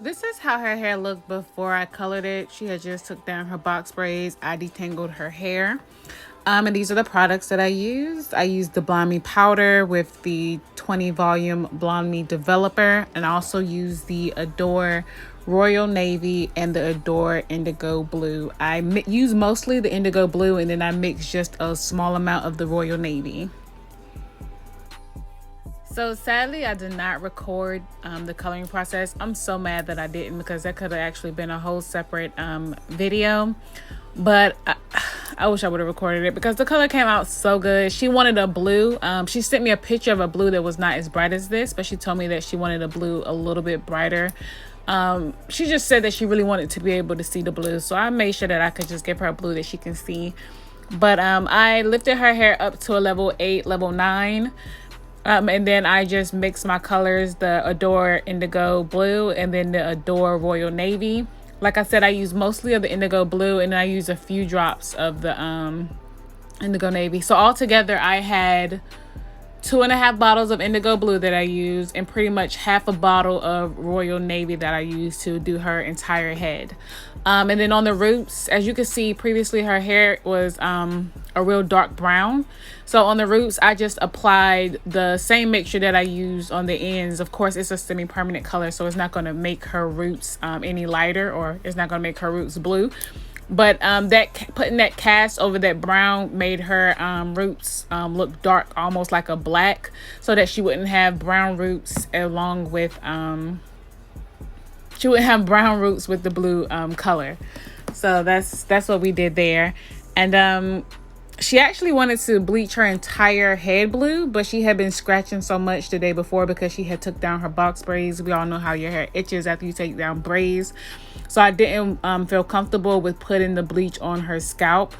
This is how her hair looked before I colored it. She had just took down her box braids. I detangled her hair. And these are the products that I used. I used the BlondMe powder with the 20 volume BlondMe developer, and I also used the Adore Royal Navy and the Adore Indigo Blue. I use mostly the Indigo Blue, and then I mix just a small amount of the Royal Navy. So sadly, I did not record the coloring process. I'm so mad that I didn't, because that could have actually been a whole separate video. But I wish I would have recorded it, because the color came out so good. She wanted a blue. She sent me a picture of a blue that was not as bright as this, but she told me that she wanted a blue a little bit brighter. She just said that she really wanted to be able to see the blue, so I made sure that I could just give her a blue that she can see. But I lifted her hair up to a level 8, level 9. And then I just mixed my colors, the Adore Indigo Blue and then the Adore Royal Navy. Like I said, I use mostly of the Indigo Blue, and I use a few drops of the Indigo Navy. So altogether, I had 2.5 bottles of Indigo Blue that I used, and pretty much half a bottle of Royal Navy that I used to do her entire head. And then on the roots, as you can see previously, her hair was a real dark brown. So on the roots, I just applied the same mixture that I used on the ends. Of course, it's a semi-permanent color, so it's not going to make her roots any lighter, or it's not going to make her roots blue. But putting that cast over that brown made her roots look dark, almost like a black, so that she wouldn't have brown roots along with the blue color. So that's what we did there. And she actually wanted to bleach her entire head blue, but she had been scratching so much the day before because she had took down her box braids. We all know how your hair itches after you take down braids. So I didn't feel comfortable with putting the bleach on her scalp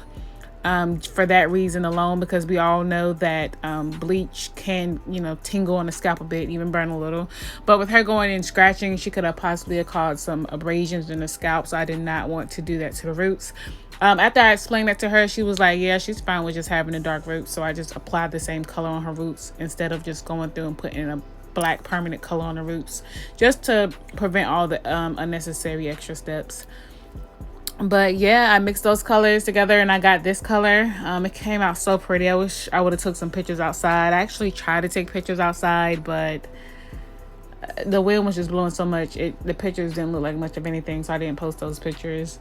for that reason alone, because we all know that bleach can, tingle on the scalp a bit, even burn a little. But with her going and scratching, she could have possibly caused some abrasions in the scalp. So I did not want to do that to the roots. After I explained that to her, she was like, yeah, she's fine with just having a dark roots. So I just applied the same color on her roots instead of just going through and putting a black permanent color on the roots, just to prevent all the unnecessary extra steps. But yeah, I mixed those colors together and I got this color. It came out so pretty. I wish I would have took some pictures outside. I actually tried to take pictures outside, but the wind was just blowing so much, the pictures didn't look like much of anything, so I didn't post those pictures.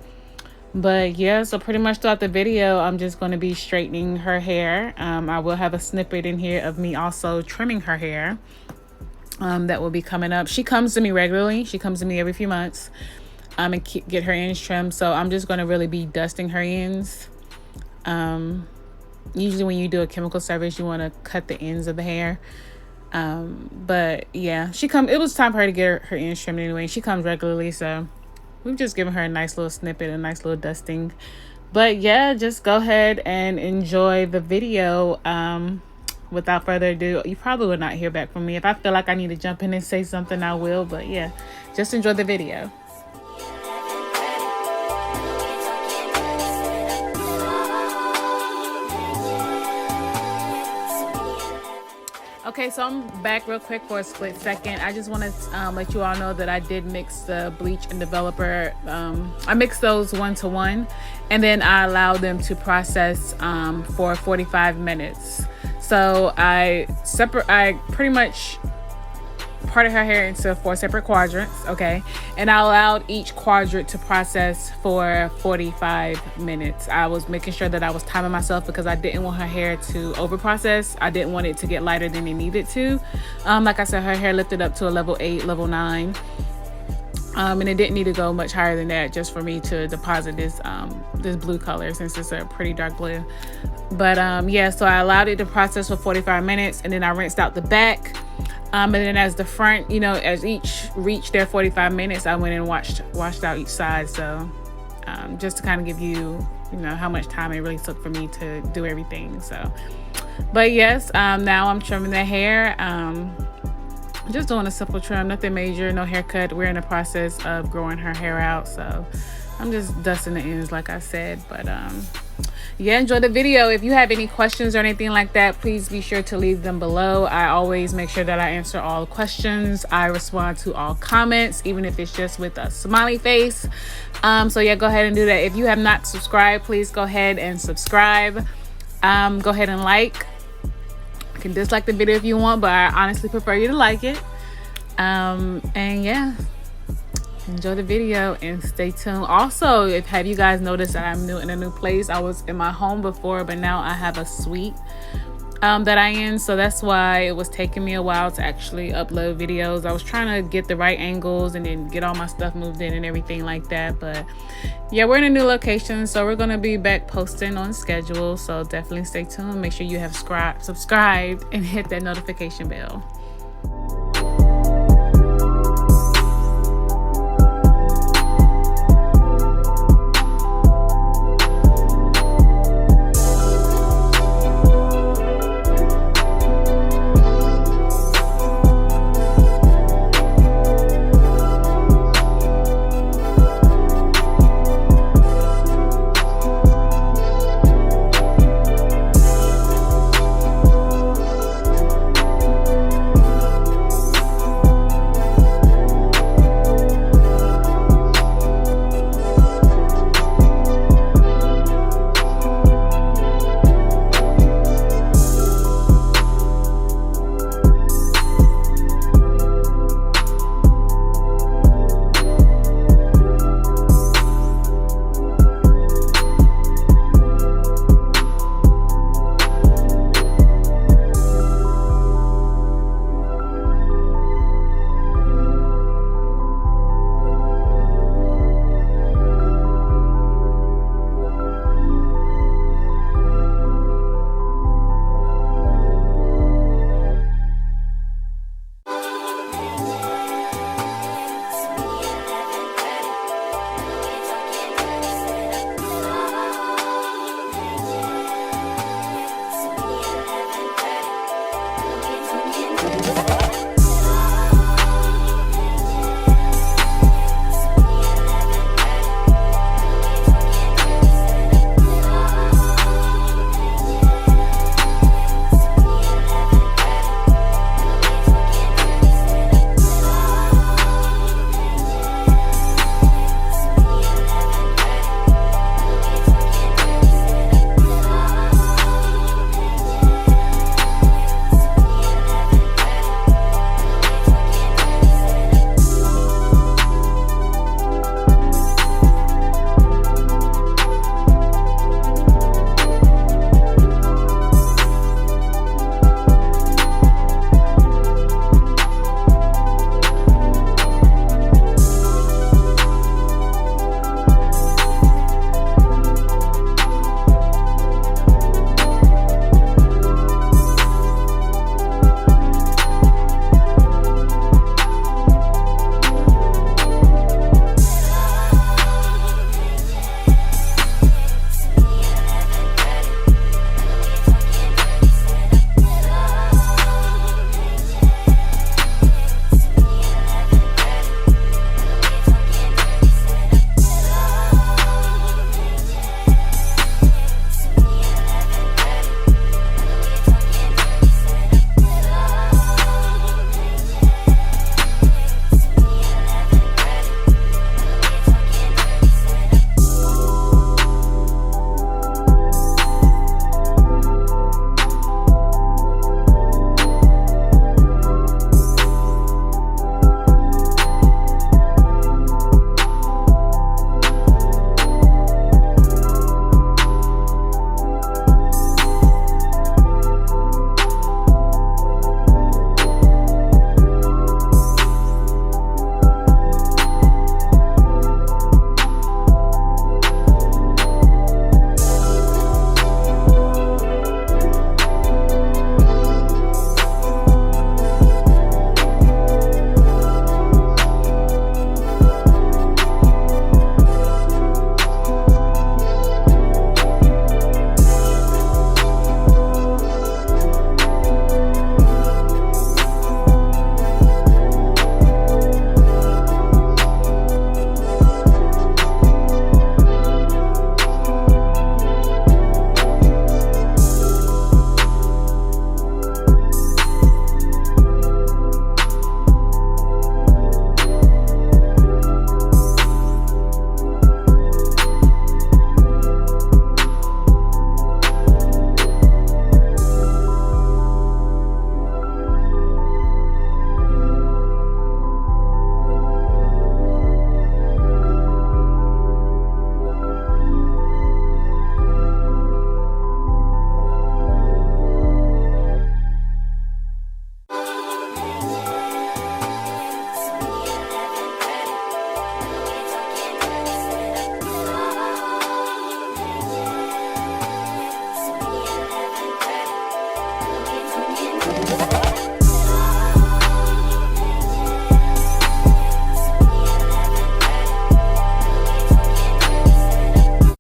But yeah, so pretty much throughout the video, I'm just going to be straightening her hair. I will have a snippet in here of me also trimming her hair. That will be coming up. She comes to me regularly. She comes to me every few months and get her ends trimmed. So I'm just going to really be dusting her ends. Usually when you do a chemical service, you want to cut the ends of the hair. But yeah, it was time for her to get her ends trimmed anyway. She comes regularly, so we've just given her a nice little snippet, a nice little dusting. But yeah, just go ahead and enjoy the video. Without further ado, you probably will not hear back from me. If I feel like I need to jump in and say something, I will. But yeah, just enjoy the video. Okay, so I'm back real quick for a split second. I just want to let you all know that I did mix the bleach and developer. I mixed those 1-to-1, and then I allowed them to process for 45 minutes. So I pretty much parted her hair into 4 separate quadrants, okay? And I allowed each quadrant to process for 45 minutes. I was making sure that I was timing myself because I didn't want her hair to over-process. I didn't want it to get lighter than it needed to. Like I said, her hair lifted up to a level 8, level 9. And it didn't need to go much higher than that just for me to deposit this blue color, since it's a pretty dark blue. But yeah, so I allowed it to process for 45 minutes, and then I rinsed out the back. And then as the front, as each reached their 45 minutes, I went and washed out each side. So just to kind of give you, how much time it really took for me to do everything. So, but yes, now I'm trimming the hair. Just doing a simple trim, nothing major, no haircut. We're in the process of growing her hair out, so I'm just dusting the ends like I said. But yeah, enjoy the video. If you have any questions or anything like that, please be sure to leave them below. I always make sure that I answer all questions. I respond to all comments, even if it's just with a smiley face. So yeah, go ahead and do that. If you have not subscribed, please go ahead and subscribe. Go ahead and like. You can dislike the video if you want, but I honestly prefer you to like it. And yeah, enjoy the video and stay tuned. Also, have you guys noticed that I'm new in a new place? I was in my home before, but now I have a suite that I in, so that's why it was taking me a while to actually upload videos. I was trying to get the right angles and then get all my stuff moved in and everything like that. But yeah, we're in a new location, so we're gonna be back posting on schedule, so definitely stay tuned. Make sure you have subscribed and hit that notification bell.